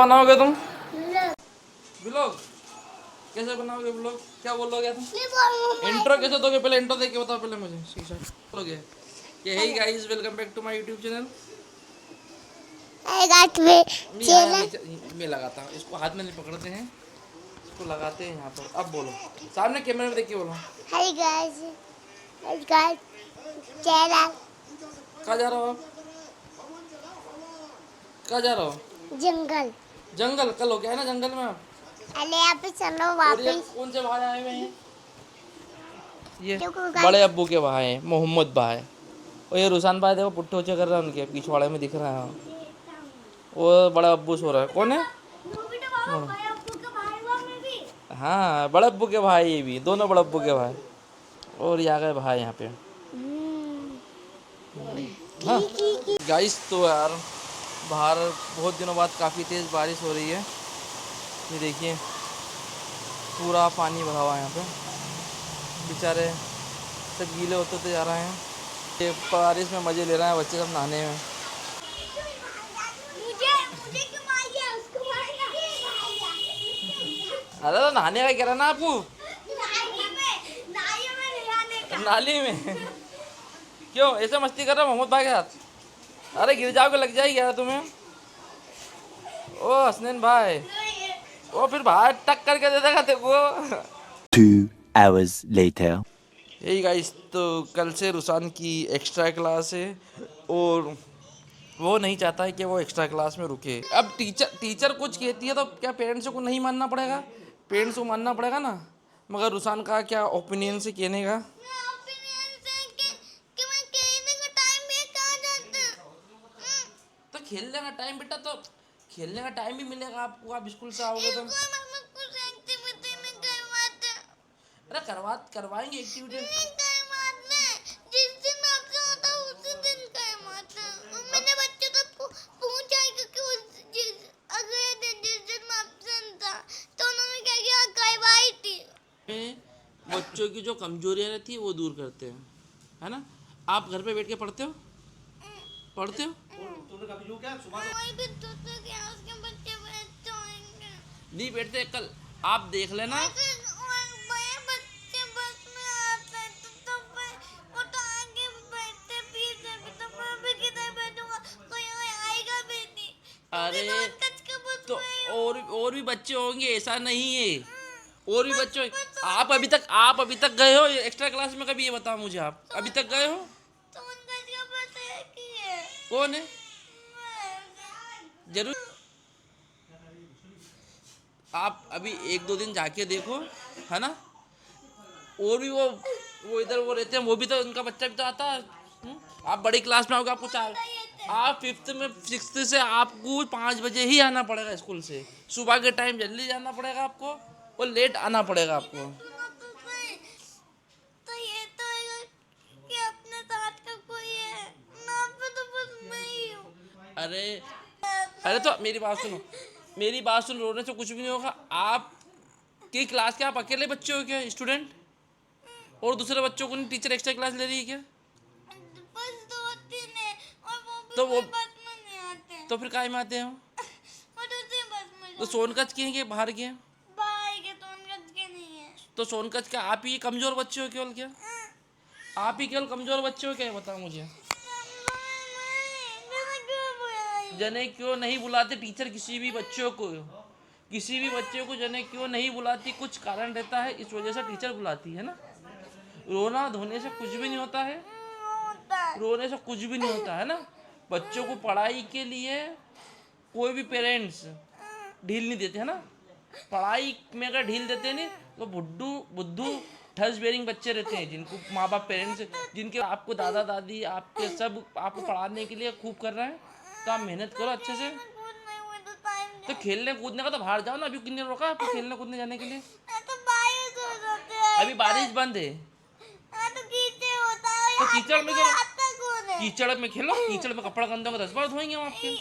बनाओगे तुम? ब्लॉग कैसे बनाओगे? ब्लॉग क्या बोलोगे तुम? इंट्रो कैसे दोगे? पहले इंट्रो देके बताओ पहले मुझे। शीशा बोलोगे कि hey guys welcome back to my YouTube channel. मैं लगाता हूँ इसको, हाथ में नहीं पकड़ते हैं, इसको लगाते हैं यहाँ पर। अब बोलो सामने कैमरे में देख के बोलो। Hi guys channel. कहाँ जा रहे हो आप? कहाँ जा रहे हो? जंगल। जंगल? कल हो गया है ना जंगल में आप? अरे यहाँ पे चलो और ये वापस। कौन से भाई आए हुए हैं? ये देखो बड़े अब्बू के भाई हैं, मोहम्मद भाई। और ये रुसान भाई देखो पुट्ठे उच्चे कर रहे हैं, उनके पिछवाड़े में दिख रहा है। वो बड़ा अब्बू सो रहा है। कौन है? हाँ बड़े अब्बू के भाई, ये भी दोनों बड़े अब्बू के भाई। और ये आ गए भाई यहाँ पे। हाँ गाइस, तो यार बाहर बहुत दिनों बाद काफ़ी तेज़ बारिश हो रही है। ये देखिए पूरा पानी भरा हुआ है यहाँ पे, बेचारे सब गीले होते जा रहे हैं। ये बारिश में मज़े ले रहे हैं बच्चे सब नहाने में। अरे तो नहाने का कह रहा ना आपको, नाली में। क्यों ऐसे मस्ती कर रहे हो मोहम्मद भाई के साथ? अरे गिर जाओगे, लग जाएगी यार तुम्हें। ओ हसनैन भाई, ओ फिर बाहर टक करके दे देगा तेरे को। 2 hours later. यही गाइस, तो कल से रुसान की एक्स्ट्रा क्लास है और वो नहीं चाहता है कि वो एक्स्ट्रा क्लास में रुके। अब टीचर कुछ कहती है तो क्या पेरेंट्स को नहीं मानना पड़ेगा? पेरेंट्स को मानना पड़ेगा ना। मगर रुसान का क्या ओपिनियन से कहने का? तो खेलने का टाइम बेटा, तो खेलने का टाइम भी मिलेगा आपको, आप स्कूल से आओगे तो। अरे करवाएंगे एक्टिविटी। बच्चों की जो कमजोरियां रहती है वो दूर करते हैं, है ना। आप घर पे बैठ के पढ़ते हो? पढ़ते हो? नहीं बैठते। कल आप देख लेना। अरे तो और भी बच्चे होंगे, ऐसा नहीं है। और भी बच्चे होंगे। आप अभी तक गए हो एक्स्ट्रा क्लास में? कभी ये बताओ मुझे, आप अभी तक गए हो? कौन है? जरूर आप अभी 1-2 दिन जाके देखो, है ना। और भी वो इधर वो रहते हैं, वो भी तो उनका बच्चा भी तो आता है। आप बड़ी क्लास में आओगे, आपको आप 5th में 6th से आपको 5 बजे ही आना पड़ेगा स्कूल से। सुबह के टाइम जल्दी जाना पड़ेगा आपको और लेट आना पड़ेगा आपको। अरे अरे तो मेरी बात सुनो, रोने से कुछ भी नहीं होगा। आप की क्लास के आप अकेले बच्चे हो क्या, स्टूडेंट? और दूसरे बच्चों को नहीं टीचर एक्स्ट्रा क्लास ले रही है क्या? तो वो तो फिर काहे में आते हो? तो सोनकच के हैं कि बाहर के हैं? तो सोनकच का आप ही कमजोर बच्चे हो केवल क्या? आप ही केवल कमजोर बच्चे हो क्या, बताओ मुझे। जने क्यों नहीं बुलाते टीचर किसी भी बच्चों को? जने क्यों नहीं बुलाती? कुछ कारण रहता है, इस वजह से टीचर बुलाती है ना। रोना धोने से कुछ भी नहीं होता है, है ना। बच्चों को पढ़ाई के लिए कोई भी पेरेंट्स ढील नहीं देते, है ना। पढ़ाई में अगर ढील देते नहीं तो बुद्धू ठस बेरिंग बच्चे रहते हैं, जिनको माँ बाप पेरेंट्स, जिनके आपको दादा दादी आपके सब आपको पढ़ाने के लिए खूब कर रहे हैं। तो आप मेहनत करो अच्छे से। तो खेलने कूदने का तो बाहर जाओ ना। अभी कितने रोका आपको खेलने कूदने जाने के लिए? अभी बारिश बंद है। तो कीचड़ में खेलो। कीचड़ में कपड़ा गंदा होगा 10 बार धोएंगे हम आपके।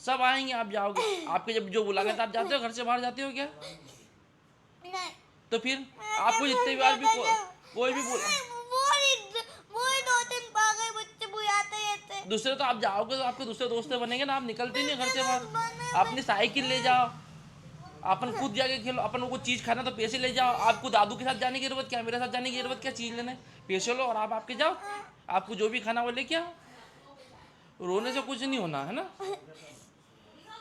सब आएंगे, आप जाओगे। आपके जब जो बुला तो आप जाते हो, घर से बाहर जाते हो क्या? नहीं। तो फिर आपको जितने बार भी कोई भी दूसरे तो आप जाओगे तो आपके दूसरे दोस्त बनेंगे ना, आप निकलते नहीं घर से बाहर। अपनी साइकिल ले जाओ, अपन खुद जाके खेलो, अपन को चीज़ खाना तो पैसे ले जाओ। आपको दादू के साथ जाने की जरूरत क्या, मेरे साथ जाने की जरूरत क्या, चीज़ लेने पैसे लो और आप आपके जाओ, आपको जो भी खाना वो लेके आओ। रोने से कुछ नहीं होना है ना,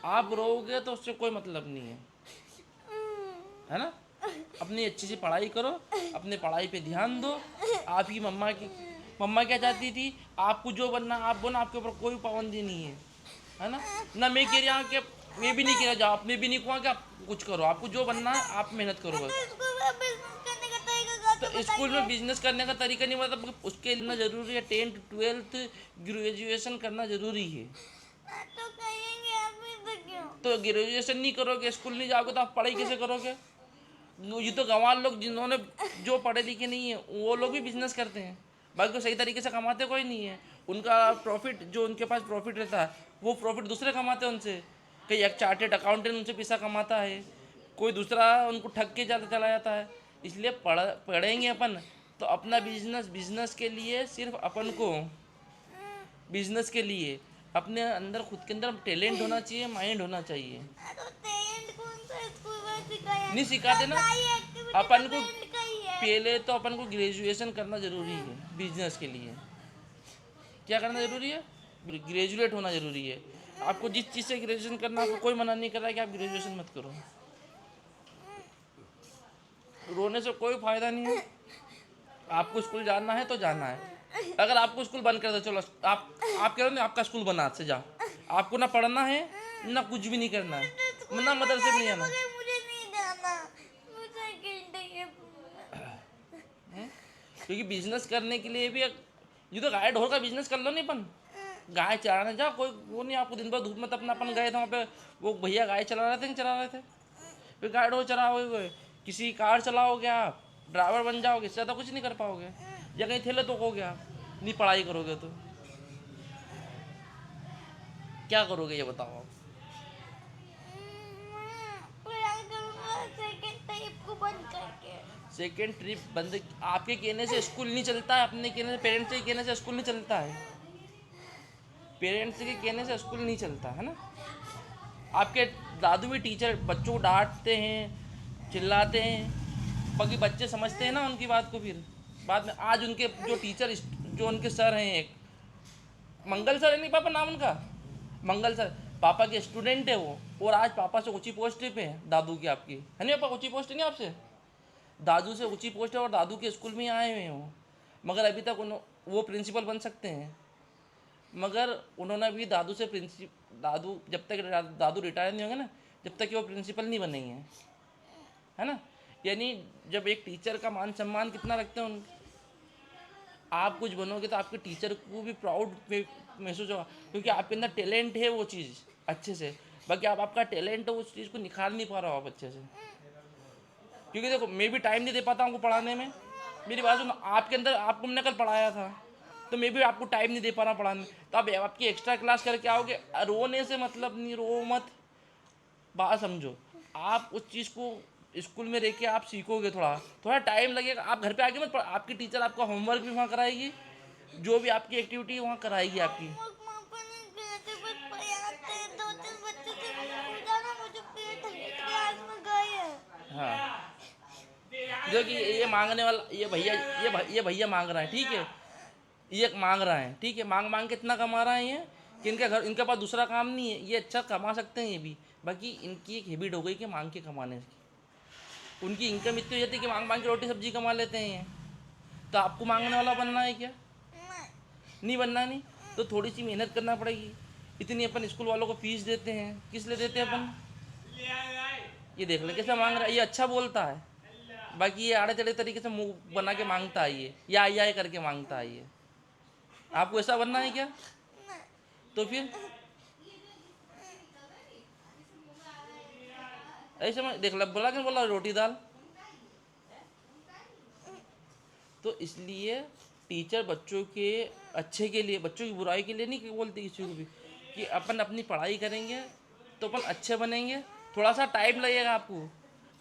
आप रोओगे तो उससे कोई मतलब नहीं है ना। अपनी अच्छी सी पढ़ाई करो, अपने पढ़ाई पे ध्यान दो। आपकी मम्मा क्या चाहती थी, आपको जो बनना आप बनो, आपके ऊपर कोई पाबंदी नहीं है ना। ना मैं कह रहा हूँ कि मैं भी नहीं कह रहा जाओ, मैं भी नहीं कहूँगा कि आप कुछ करो, आपको जो बनना है आप मेहनत करो बस। तो स्कूल में बिजनेस करने का तरीका नहीं, मतलब उसके लिए जरूरी है 10th 12th ग्रेजुएशन करना जरूरी है। तो ग्रेजुएशन नहीं करोगे, स्कूल नहीं जाओगे तो आप पढ़ाई कैसे करोगे। ये तो गंवार लोग जिन्होंने जो पढ़े लिखे नहीं है वो लोग भी बिजनेस करते हैं, बाकी तो सही तरीके से कमाते कोई नहीं है। उनका प्रॉफिट जो उनके पास प्रॉफिट रहता है वो प्रॉफिट दूसरे कमाते हैं उनसे। कहीं एक चार्टेड अकाउंटेंट उनसे पैसा कमाता है, कोई दूसरा उनको ठग के चला जाता है। इसलिए पढ़ेंगे अपन तो अपना बिजनेस के लिए, सिर्फ अपन को बिजनेस के लिए अपने अंदर खुद के अंदर टैलेंट होना चाहिए, माइंड होना चाहिए। नहीं सिखाते ना अपन को, पहले तो अपन को ग्रेजुएशन करना जरूरी है बिजनेस के लिए। क्या करना जरूरी है, ग्रेजुएट होना जरूरी है। आपको जिस चीज़ से ग्रेजुएशन करना, आपको कोई मना नहीं कर रहा है कि आप ग्रेजुएशन मत करो। रोने से कोई फायदा नहीं है। आपको स्कूल जाना है तो जाना है। अगर आपको स्कूल बंद कर दो, चलो आप कह रहे हो आपका स्कूल बना, आज से जाओ, आपको ना पढ़ना है ना कुछ भी नहीं करना है, ना मदरसे में नहीं आना। क्योंकि बिजनेस करने के लिए भी ये तो गाय ढोर का बिजनेस कर लो नहीं, अपन गाय चराने जाओ, कोई वो नहीं आपको दिन भर धूप में, अपना अपन गए थे वहाँ पे, वो भैया गाय चला रहे थे, नहीं चला रहे थे, फिर गाय ढोर चलाओगे, किसी कार चलाओगे, आप ड्राइवर बन जाओगे, इससे ज़्यादा कुछ नहीं कर पाओगे। या कहीं थेले तो हो गया, नहीं पढ़ाई करोगे तो क्या करोगे ये बताओ आप। सेकेंड ट्रिप बंद आपके कहने से स्कूल नहीं चलता है, अपने कहने से, पेरेंट्स के कहने से स्कूल नहीं चलता है, पेरेंट्स के कहने से स्कूल नहीं चलता है ना। आपके दादू भी टीचर बच्चों को डांटते हैं, चिल्लाते हैं, बाकी बच्चे समझते हैं ना उनकी बात को। फिर बाद में आज उनके जो टीचर, जो उनके सर हैं, एक मंगल सर है, नहीं पापा नाम उनका, मंगल सर पापा के स्टूडेंट है वो, और आज पापा से ऊंची पोस्ट पे है दादू की, आपकी है नहीं पापा, ऊंची पोस्ट नहीं आपसे, दादू से ऊंची पोस्ट है और दादू के स्कूल में आए हुए हैं वो। मगर अभी तक वो प्रिंसिपल बन सकते हैं, मगर उन्होंने भी दादू से दादू जब तक दादू रिटायर नहीं होंगे ना, जब तक कि वो प्रिंसिपल नहीं बनेंगे, है ना। यानी जब एक टीचर का मान सम्मान कितना रखते हैं आप कुछ बनोगे तो आपके टीचर को भी प्राउड महसूस होगा, क्योंकि आपके अंदर टैलेंट है वो चीज़ अच्छे से। बाकी आपका टैलेंट है, उस चीज़ को निखार नहीं पा रहा हो आप अच्छे से। क्योंकि देखो मैं भी टाइम नहीं दे पाता हूँ पढ़ाने में, मेरी बात सुनो, आपके अंदर आपको हमने कल पढ़ाया था तो मैं भी आपको टाइम नहीं दे पा रहा पढ़ाने, तो आप आपकी एक्स्ट्रा क्लास करके आओगे। रोने से मतलब नहीं, रो मत, बात समझो। आप उस चीज़ को स्कूल में रह के आप सीखोगे, थोड़ा टाइम लगेगा। आप घर पे आके मत, आपकी टीचर आपका होमवर्क भी वहाँ कराएगी, जो भी आपकी एक्टिविटी वहाँ कराएगी आपकी। हाँ, जो कि ये मांगने वाला, ये भैया मांग रहा है, ठीक है, ये मांग रहा है, ठीक है, मांग के इतना कमा रहा है ये कि इनके पास दूसरा काम नहीं है, ये अच्छा कमा सकते हैं ये भी। बाकी इनकी एक हैबिट हो गई कि मांग के कमाने की, उनकी इनकम इतनी हो जाती है कि मांग के रोटी सब्जी कमा लेते हैं ये। तो आपको मांगने वाला बनना है क्या, नहीं बनना, नहीं तो थोड़ी सी मेहनत करना पड़ेगी। इतनी अपन स्कूल वालों को फीस देते हैं, किस लिए देते हैं अपन, ये देख ले कैसा मांग रहा है, ये अच्छा बोलता है, बाकी ये आड़े टेढ़े तरीके से मुंह बना के मांगता है ये, या आई करके मांगता है ये। आपको ऐसा बनना है क्या, तो फिर ऐसे में देख लो, बोला कि बोला रोटी दाल। तो इसलिए टीचर बच्चों के अच्छे के लिए, बच्चों की बुराई के लिए नहीं बोलती किसी को भी, कि अपन अपनी पढ़ाई करेंगे तो अपन अच्छे बनेंगे। थोड़ा सा टाइम लगेगा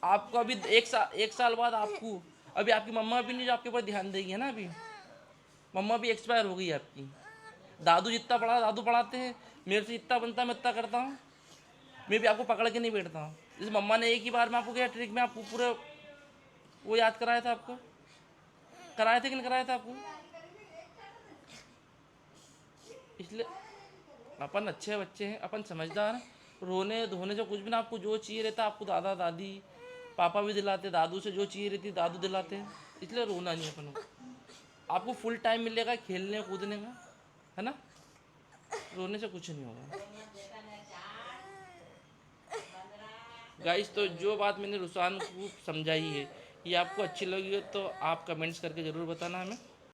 आपको अभी एक साल बाद आपको, अभी आपकी मम्मा भी नहीं जो आपके ऊपर ध्यान देगी, है ना, अभी मम्मा भी एक्सपायर हो गई आपकी, दादू जितना पढ़ा दादू पढ़ाते हैं, मेरे से जितना बनता है मैं इतना करता हूँ। मैं भी आपको पकड़ के नहीं बैठता हूँ। जैसे मम्मा ने एक ही बार में आपको क्या ट्रिक में आपको पूरे वो याद कराया था, आपको कराए थे कि नहीं कराया था आपको। इसलिए अपन अच्छे बच्चे हैं, अपन समझदार हैं। रोने धोने से कुछ भी ना, आपको जो चाहिए रहता आपको दादा दादी पापा भी दिलाते, दादू से जो चाहिए रहती दादू दिलाते हैं, इसलिए रोना नहीं अपन को। आपको फुल टाइम मिलेगा खेलने कूदने का, है ना। रोने से कुछ नहीं होगा गाइस। तो जो बात मैंने रुसान को समझाई है ये आपको अच्छी लगी हो तो आप कमेंट्स करके ज़रूर बताना हमें।